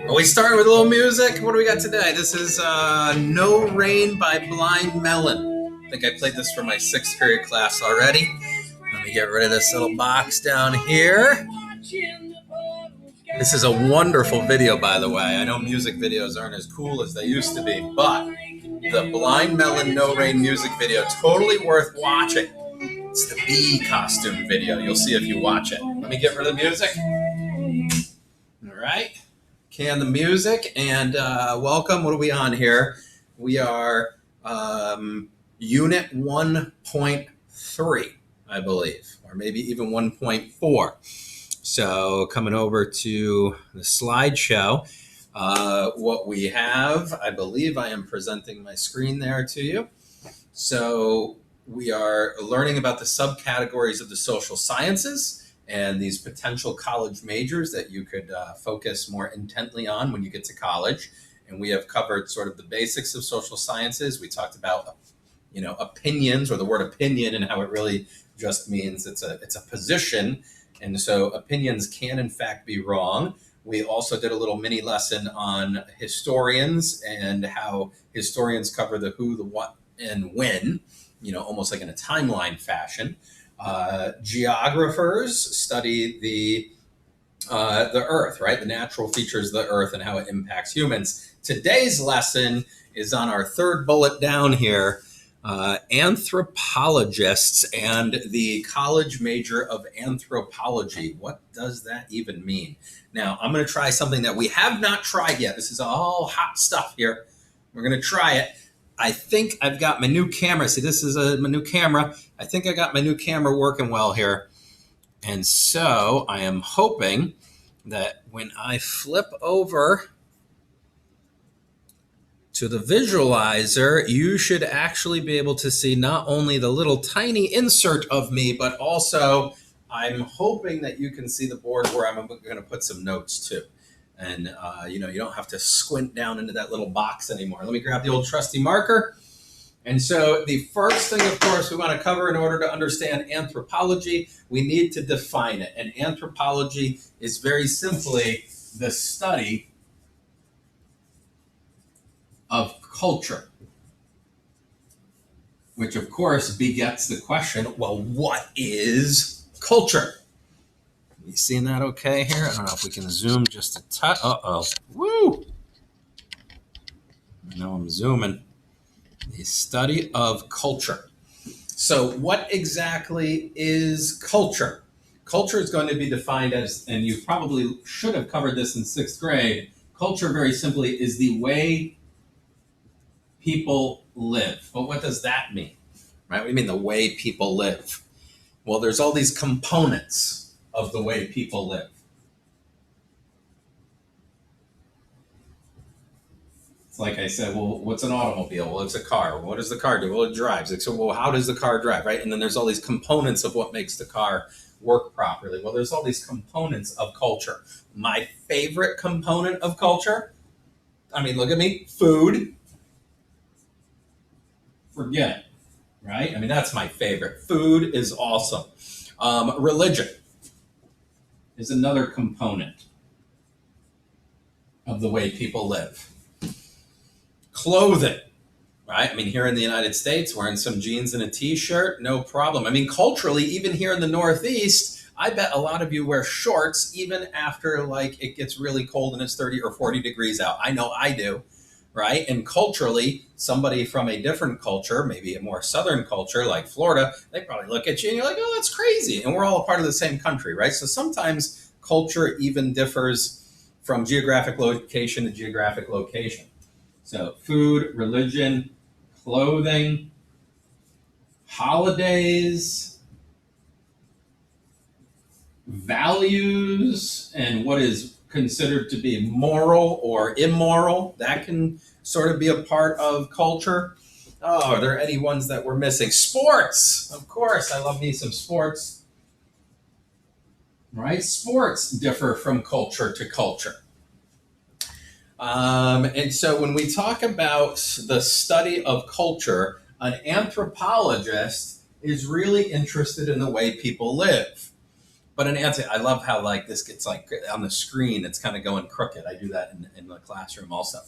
Are we starting with a little music? What do we got today? This is No Rain by Blind Melon. I think I played this for my 6th period class already. Let me get rid of this little box down here. This is a wonderful video, by the way. I know music videos aren't as cool as they used to be, but the Blind Melon No Rain music video, totally worth watching. It's the bee costume video. You'll see if you watch it. Let me get rid of the music. All right. Can the music, and welcome. What are we on here? We are Unit 1.3, I believe, or maybe even 1.4. So coming over to the slideshow, what we have, I believe I am presenting my screen there to you. So we are learning about the subcategories of the social sciences and these potential college majors that you could focus more intently on when you get to college. And we have covered sort of the basics of social sciences. We talked about, opinions, or the word opinion, and how it really just means it's a position. And so opinions can in fact be wrong. We also did a little mini lesson on historians and how historians cover the who, the what, and when, almost like in a timeline fashion. Geographers study the Earth, right? The natural features of the Earth and how it impacts humans. Today's lesson is on our third bullet down here, anthropologists and the college major of anthropology. What does that even mean? Now, I'm going to try something that we have not tried yet. This is all hot stuff here. We're going to try it. I think I've got my new camera. See, this is my new camera. I think I got my new camera working well here. And so I am hoping that when I flip over to the visualizer, you should actually be able to see not only the little tiny insert of me, but also I'm hoping that you can see the board where I'm going to put some notes too. And, you don't have to squint down into that little box anymore. Let me grab the old trusty marker. And so the first thing, of course, we want to cover in order to understand anthropology, we need to define it. And anthropology is very simply the study of culture, which, of course, begets the question, well, what is culture? You seeing that okay here? I don't know if we can zoom just a touch. Uh-oh. Woo! I know I'm zooming. The study of culture. So what exactly is culture? Culture is going to be defined as, and you probably should have covered this in 6th grade, culture very simply is the way people live. But what does that mean? Right? What do you mean the way people live? Well, there's all these components of the way people live. It's like I said, well, what's an automobile? Well, it's a car. What does the car do? Well, it drives. So, well, how does the car drive, right? And then there's all these components of what makes the car work properly. Well, there's all these components of culture. My favorite component of culture, look at me, food. Forget it, right? That's my favorite. Food is awesome. Religion is another component of the way people live. Clothing, right? Here in the United States, wearing some jeans and a t-shirt, no problem. Culturally, even here in the Northeast, I bet a lot of you wear shorts even after it gets really cold and it's 30 or 40 degrees out. I know I do, right? And culturally, somebody from a different culture, maybe a more southern culture like Florida, they probably look at you and you're like, oh, that's crazy. And we're all a part of the same country, right? So sometimes culture even differs from geographic location to geographic location. So food, religion, clothing, holidays, values, and what is considered to be moral or immoral. That can sort of be a part of culture. Oh, are there any ones that we're missing? Sports, of course. I love me some sports. Right? Sports differ from culture to culture. And so when we talk about the study of culture, an anthropologist is really interested in the way people live. But an answer, I love how like this gets like on the screen, it's kind of going crooked. I do that in the classroom also.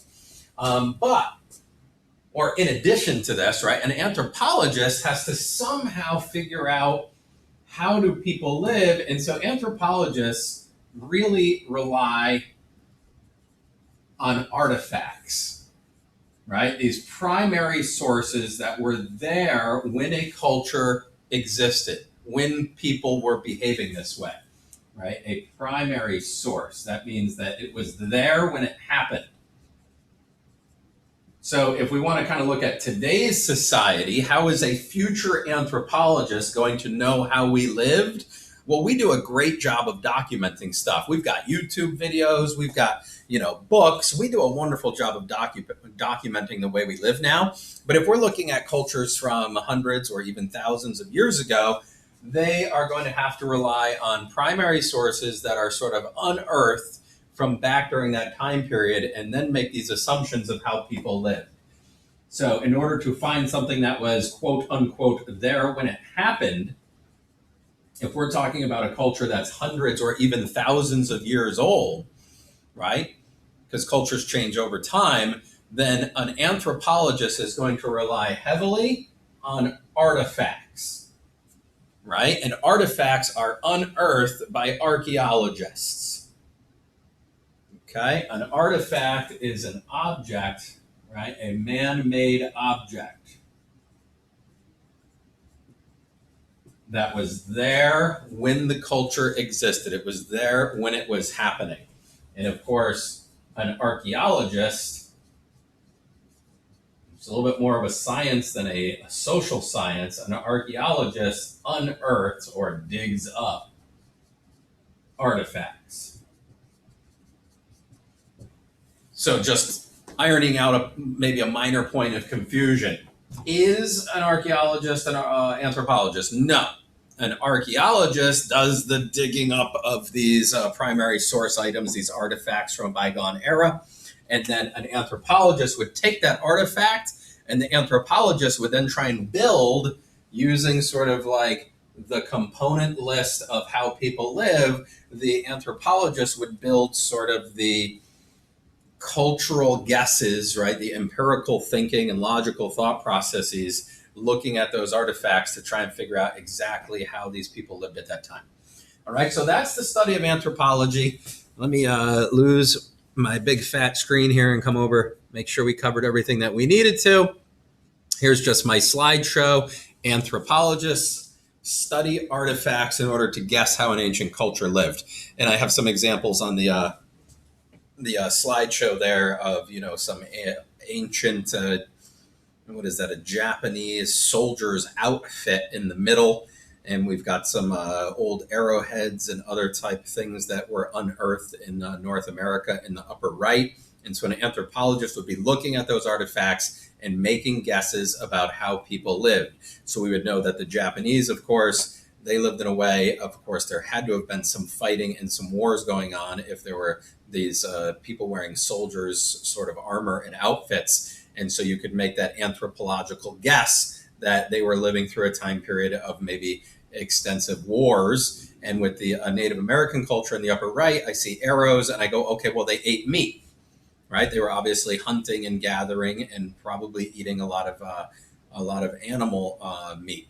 Or in addition to this, right, an anthropologist has to somehow figure out how do people live. And so anthropologists really rely on artifacts, right? These primary sources that were there when a culture existed, when people were behaving this way, right? A primary source. That means that it was there when it happened. So if we want to kind of look at today's society, how is a future anthropologist going to know how we lived? Well, we do a great job of documenting stuff. We've got YouTube videos, we've got, books. We do a wonderful job of documenting the way we live now. But if we're looking at cultures from hundreds or even thousands of years ago, they are going to have to rely on primary sources that are sort of unearthed from back during that time period, and then make these assumptions of how people lived. So in order to find something that was quote unquote there when it happened, if we're talking about a culture that's hundreds or even thousands of years old, right? Because cultures change over time, then an anthropologist is going to rely heavily on artifacts, right? And artifacts are unearthed by archaeologists. Okay, an artifact is an object, right? A man-made object that was there when the culture existed. It was there when it was happening. And of course, an archaeologist, it's a little bit more of a science than a social science. An archaeologist unearths or digs up artifacts. So just ironing out maybe a minor point of confusion. Is an archaeologist an anthropologist? No. An archaeologist does the digging up of these primary source items, these artifacts from a bygone era. And then an anthropologist would take that artifact, and the anthropologist would then try and build using sort of like the component list of how people live. The anthropologist would build sort of the cultural guesses, right? The empirical thinking and logical thought processes, looking at those artifacts to try and figure out exactly how these people lived at that time. All right, so that's the study of anthropology. Let me lose my big fat screen here and come over, make sure we covered everything that we needed to. Here's just my slideshow. Anthropologists study artifacts in order to guess how an ancient culture lived. And I have some examples on the slideshow there of, some ancient, what is that, a Japanese soldier's outfit in the middle. And we've got some old arrowheads and other type things that were unearthed in North America in the upper right. And so an anthropologist would be looking at those artifacts and making guesses about how people lived. So we would know that the Japanese, of course, they lived in a way, of course, there had to have been some fighting and some wars going on if there were these people wearing soldiers' sort of armor and outfits. And so you could make that anthropological guess that they were living through a time period of maybe extensive wars. And with the Native American culture in the upper right, I see arrows and I go, okay, well, they ate meat, right? They were obviously hunting and gathering and probably eating a lot of animal meat.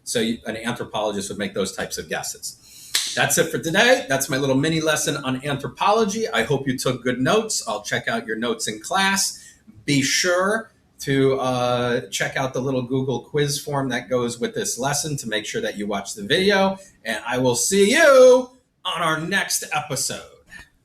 So an anthropologist would make those types of guesses. That's it for today. That's my little mini lesson on anthropology. I hope you took good notes. I'll check out your notes in class. Be sure to check out the little Google quiz form that goes with this lesson to make sure that you watch the video. And I will see you on our next episode.